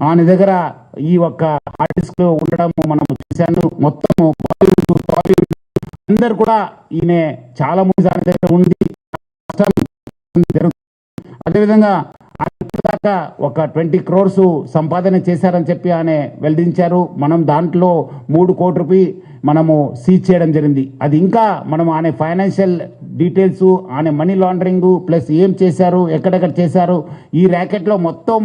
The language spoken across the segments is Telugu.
ఆయన దగ్గర ఈ ఒక్క హార్డ్ డిస్క్ ఉండడం మనం చూశాను. మొత్తం బాలీవుడ్ టాలీవుడ్ అందరు కూడా ఈయన చాలా మూవీస్ ఆయన దగ్గర ఉంది. అదేవిధంగా దాకా ఒక 20 crores సంపాదన చేశారని చెప్పి ఆయన వెల్లడించారు. మనం దాంట్లో 3 కోట్ల రూపాయలు మనము సీజ్ చేయడం జరిగింది. అది ఇంకా మనం ఆయన ఫైనాన్షియల్ డీటెయిల్స్, ఆయన మనీ లాండరింగ్ ప్లస్ ఏం చేశారు, ఎక్కడెక్కడ చేశారు, ఈ ర్యాకెట్లో మొత్తం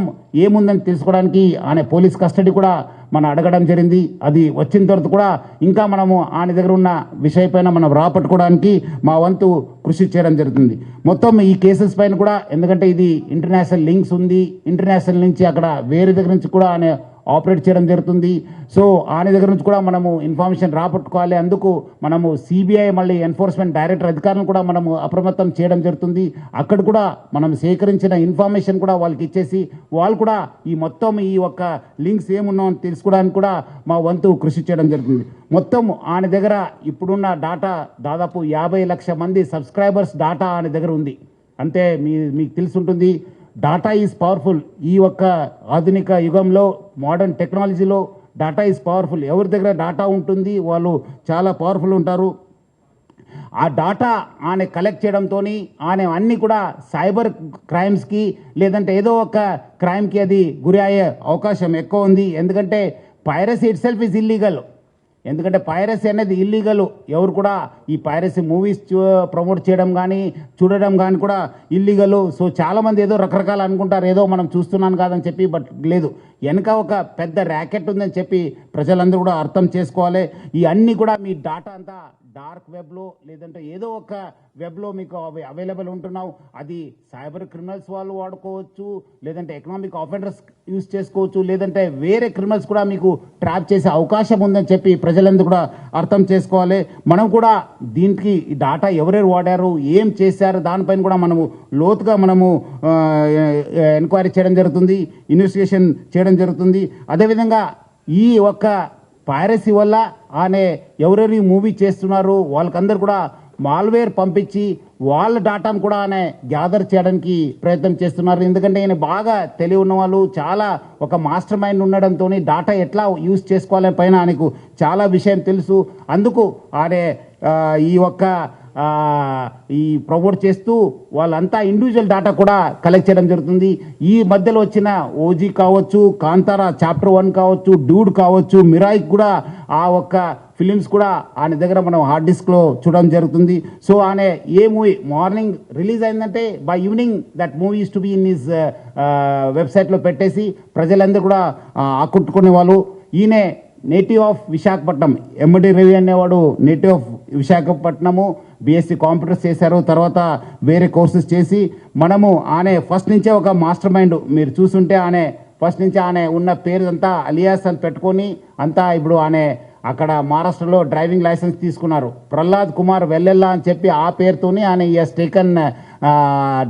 ఏముందని తెలుసుకోవడానికి ఆయన పోలీస్ కస్టడీ కూడా మనం అడగడం జరిగింది. అది వచ్చిన తర్వాత కూడా ఇంకా మనము ఆయన దగ్గర ఉన్న విషయపైన మనం రాపట్టుకోవడానికి మా వంతు కృషి చేయడం జరుగుతుంది. మొత్తం ఈ కేసెస్ పైన కూడా, ఎందుకంటే ఇది ఇంటర్నేషనల్ లింక్స్ ఉంది, ఇంటర్నేషనల్ నుంచి అక్కడ వేరే దగ్గర నుంచి కూడా ఆయన ఆపరేట్ చేయడం జరుగుతుంది. సో ఆయన దగ్గర నుంచి కూడా మనము ఇన్ఫర్మేషన్ రాపట్టుకోవాలి. అందుకు మనము సిబిఐ మళ్ళీ ఎన్ఫోర్స్మెంట్ డైరెక్టర్ అధికారులను కూడా మనము అప్రమత్తం చేయడం జరుగుతుంది. అక్కడ కూడా మనం సేకరించిన ఇన్ఫర్మేషన్ కూడా వాళ్ళకి ఇచ్చేసి వాళ్ళు కూడా ఈ మొత్తం ఈ ఒక్క లింక్స్ ఏమున్నాయని తెలుసుకోవడానికి కూడా మా వంతు కృషి చేయడం జరుగుతుంది. మొత్తం ఆయన దగ్గర ఇప్పుడున్న డాటా దాదాపు 50 లక్షల మంది సబ్స్క్రైబర్స్ డాటా ఆయన దగ్గర ఉంది. అంటే మీకు తెలుసుంటుంది, డాటా ఈజ్ పవర్ఫుల్. ఈ ఒక్క ఆధునిక యుగంలో మోడర్న్ టెక్నాలజీలో డాటా ఈజ్ పవర్ఫుల్. ఎవరి దగ్గర డాటా ఉంటుంది వాళ్ళు చాలా పవర్ఫుల్ ఉంటారు. ఆ డాటా ఆయన కలెక్ట్ చేయడంతో ఆయన అన్నీ కూడా సైబర్ క్రైమ్స్కి లేదంటే ఏదో ఒక క్రైమ్కి అది గురి అయ్యే అవకాశం ఎక్కువ ఉంది. ఎందుకంటే piracy it self is illegal. ఎందుకంటే పైరసీ అనేది ఇల్లీగల్. ఎవరు కూడా ఈ పైరసీ మూవీస్ ప్రమోట్ చేయడం కానీ చూడడం కానీ కూడా ఇల్లీగల్. సో చాలామంది ఏదో రకరకాలు అనుకుంటారు, ఏదో మనం చూస్తున్నాను కాదని చెప్పి. బట్ లేదు, వెనక ఒక పెద్ద ర్యాకెట్ ఉందని చెప్పి ప్రజలందరూ కూడా అర్థం చేసుకోవాలి. ఈ అన్నీ కూడా మీ డాటా అంతా డార్క్ వెబ్లో లేదంటే ఏదో ఒక వెబ్లో మీకు అవైలబుల్ ఉంటున్నావు. అది సైబర్ క్రిమినల్స్ వాళ్ళు వాడుకోవచ్చు, లేదంటే ఎకనామిక్ ఆఫెండర్స్ యూజ్ చేసుకోవచ్చు, లేదంటే వేరే క్రిమినల్స్ కూడా మీకు ట్రాప్ చేసే అవకాశం ఉందని చెప్పి ప్రజలందరూ కూడా అర్థం చేసుకోవాలి. మనం కూడా దీనికి ఈ డాటా ఎవరెవరు వాడారు, ఏం చేశారు, దానిపైన కూడా మనము లోతుగా మనము ఎంక్వైరీ చేయడం జరుగుతుంది, ఇన్వెస్టిగేషన్ చేయడం జరుగుతుంది. అదేవిధంగా ఈ ఒక్క పైరసీ వల్ల ఆయన ఎవరెవరు మూవీ చేస్తున్నారు వాళ్ళకందరూ కూడా మాల్వేర్ పంపించి వాళ్ళ డాటాను కూడా ఆయన గ్యాదర్ చేయడానికి ప్రయత్నం చేస్తున్నారు. ఎందుకంటే ఆయన బాగా తెలివి ఉన్న వాళ్ళు, చాలా ఒక మాస్టర్ మైండ్ ఉండడంతో డాటా ఎట్లా యూజ్ చేసుకోవాలని పైన ఆయనకు చాలా విషయం తెలుసు. అందుకు ఆయన ఈ ఒక్క ఈ ప్రమోట్ చేస్తూ వాళ్ళంతా ఇండివిజువల్ డాటా కూడా కలెక్ట్ చేయడం జరుగుతుంది. ఈ మధ్యలో వచ్చిన ఓజీ కావచ్చు, కాంతారా చాప్టర్ 1 కావచ్చు, డూడ్ కావచ్చు, మిరాయి కూడా ఆ ఒక్క ఫిలిమ్స్ కూడా ఆయన దగ్గర మనం హార్డ్ డిస్క్లో చూడడం జరుగుతుంది. సో ఆయన ఏ మూవీ మార్నింగ్ రిలీజ్ అయిందంటే by evening that movie use to be in his వెబ్సైట్లో పెట్టేసి ప్రజలందరూ కూడా ఆకట్టుకునే వాళ్ళు. ఈయన నేటివ్ ఆఫ్ విశాఖపట్నం, ఎండి రవి అనేవాడు native of Visakhapatnam, BSc computers చేశారు. తర్వాత వేరే కోర్సెస్ చేసి మనము ఆయన ఫస్ట్ నుంచే ఒక మాస్టర్ మైండ్. మీరు చూస్తుంటే ఆయన ఫస్ట్ నుంచి ఆయన ఉన్న పేరు అంతా అలియాస్ అని పెట్టుకొని అంతా ఇప్పుడు ఆయన అక్కడ మహారాష్ట్రలో డ్రైవింగ్ లైసెన్స్ తీసుకున్నారు. ప్రహ్లాద్ కుమార్ వెల్లెల్లా అని చెప్పి ఆ పేరుతోని ఆయన ఎస్ టేకన్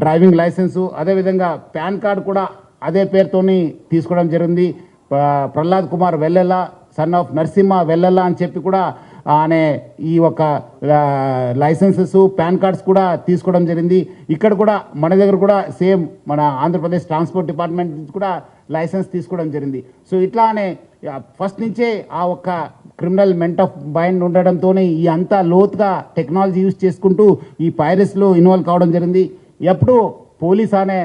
డ్రైవింగ్ లైసెన్సు. అదేవిధంగా పాన్ కార్డు కూడా అదే పేరుతోని తీసుకోవడం జరిగింది. ప్రహ్లాద్ కుమార్ వెల్లెల్లా, సన్ ఆఫ్ నరసింహ వెల్లెల్లా అని చెప్పి కూడా ఆయన ఈ ఒక లైసెన్సెస్, పాన్ కార్డ్స్ కూడా తీసుకోవడం జరిగింది. ఇక్కడ కూడా మన దగ్గర కూడా సేమ్ మన ఆంధ్రప్రదేశ్ ట్రాన్స్పోర్ట్ డిపార్ట్మెంట్ నుంచి కూడా లైసెన్స్ తీసుకోవడం జరిగింది. సో ఇట్లానే ఫస్ట్ నుంచే ఆ ఒక్క క్రిమినల్ మెంట్ ఆఫ్ మైండ్ ఉండడంతోనే ఈ అంతా లోతుగా టెక్నాలజీ యూజ్ చేసుకుంటూ ఈ పైరసీలో ఇన్వాల్వ్ కావడం జరిగింది. ఎప్పుడు పోలీస్ అనే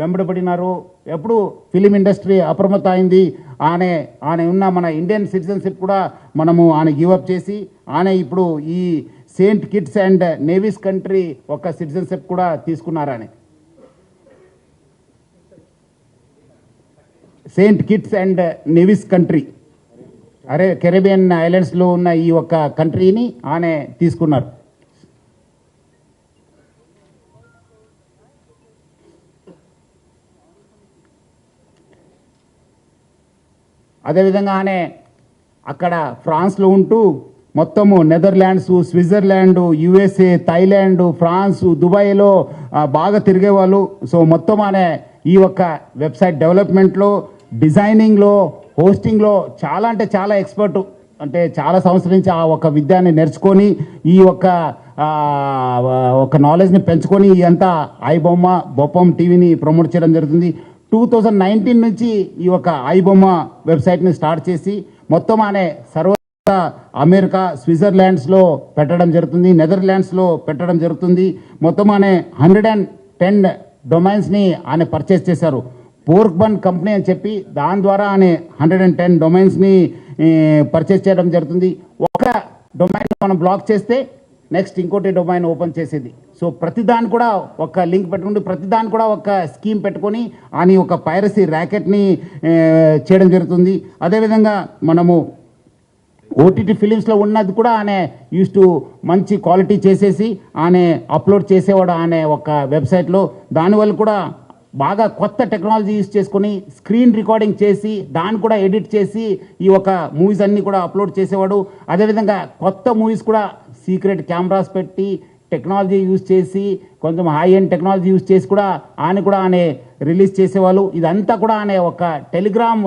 వెంబడబడినారు, ఎప్పుడు ఫిలిం ఇండస్ట్రీ అప్రమత్తం అయింది. ఆయన ఉన్న మన ఇండియన్ సిటిజన్షిప్ కూడా మనము ఆయన గివప్ చేసి ఆయన ఇప్పుడు ఈ Saint Kitts and Nevis country ఒక సిటిజన్షిప్ కూడా తీసుకున్నారు. ఆయన Saint Kitts and Nevis country, Caribbean ఐలాండ్స్లో ఉన్న ఈ ఒక్క కంట్రీని ఆయన తీసుకున్నారు. అదేవిధంగా ఆయన అక్కడ ఫ్రాన్స్లో ఉంటూ మొత్తము Netherlands, Switzerland, USA, Thailand, France, దుబాయ్లో బాగా తిరిగేవాళ్ళు. సో మొత్తం ఆయన ఈ ఒక్క వెబ్సైట్ డెవలప్మెంట్లో, డిజైనింగ్లో, హోస్టింగ్లో చాలా అంటే చాలా ఎక్స్పర్టు. అంటే చాలా సంవత్సరం నుంచి ఆ ఒక విద్యాన్ని నేర్చుకొని ఈ ఒక నాలెడ్జ్ని పెంచుకొని అంతా ఐబొమ్మ బొప్పం టీవీని ప్రమోట్ చేయడం జరుగుతుంది. 2019 నుంచి ఈ ఒక ఐబొమ్మ వెబ్సైట్ని స్టార్ట్ చేసి మొత్తం అనే అమెరికా, స్విట్జర్లాండ్స్లో పెట్టడం జరుగుతుంది, నెదర్లాండ్స్లో పెట్టడం జరుగుతుంది. మొత్తం అనే 110 డొమైన్స్ని ఆయన పర్చేస్ చేశారు. పోర్క్బన్ కంపెనీ అని చెప్పి దాని ద్వారా ఆయన 110 డొమైన్స్ని పర్చేస్ చేయడం జరుగుతుంది. ఒక డొమైన్ మనం బ్లాక్ చేస్తే నెక్స్ట్ ఇంకోటి డొమైన్ ఓపెన్ చేసేది. సో ప్రతిదాని కూడా ఒక లింక్ పెట్టుకుంటూ ప్రతిదాని కూడా ఒక స్కీమ్ పెట్టుకొని అని ఒక పైరసీ ర్యాకెట్ని చేయడం జరుగుతుంది. అదేవిధంగా మనము ఓటీటీ ఫిలిమ్స్లో ఉన్నది కూడా ఆయన యూస్ టు మంచి క్వాలిటీ చేసేసి ఆయన అప్లోడ్ చేసేవాడు ఆయన ఒక వెబ్సైట్లో. దానివల్ల కూడా బాగా కొత్త టెక్నాలజీ యూస్ చేసుకొని స్క్రీన్ రికార్డింగ్ చేసి దాన్ని కూడా ఎడిట్ చేసి ఈ ఒక మూవీస్ అన్నీ కూడా అప్లోడ్ చేసేవాడు. అదేవిధంగా కొత్త మూవీస్ కూడా సీక్రెట్ కెమెరాస్ పెట్టి టెక్నాలజీ యూజ్ చేసి కొంచెం హై ఎండ్ టెక్నాలజీ యూజ్ చేసి కూడా ఆయన రిలీజ్ చేసేవాళ్ళు. ఇదంతా కూడా ఆయన ఒక టెలిగ్రామ్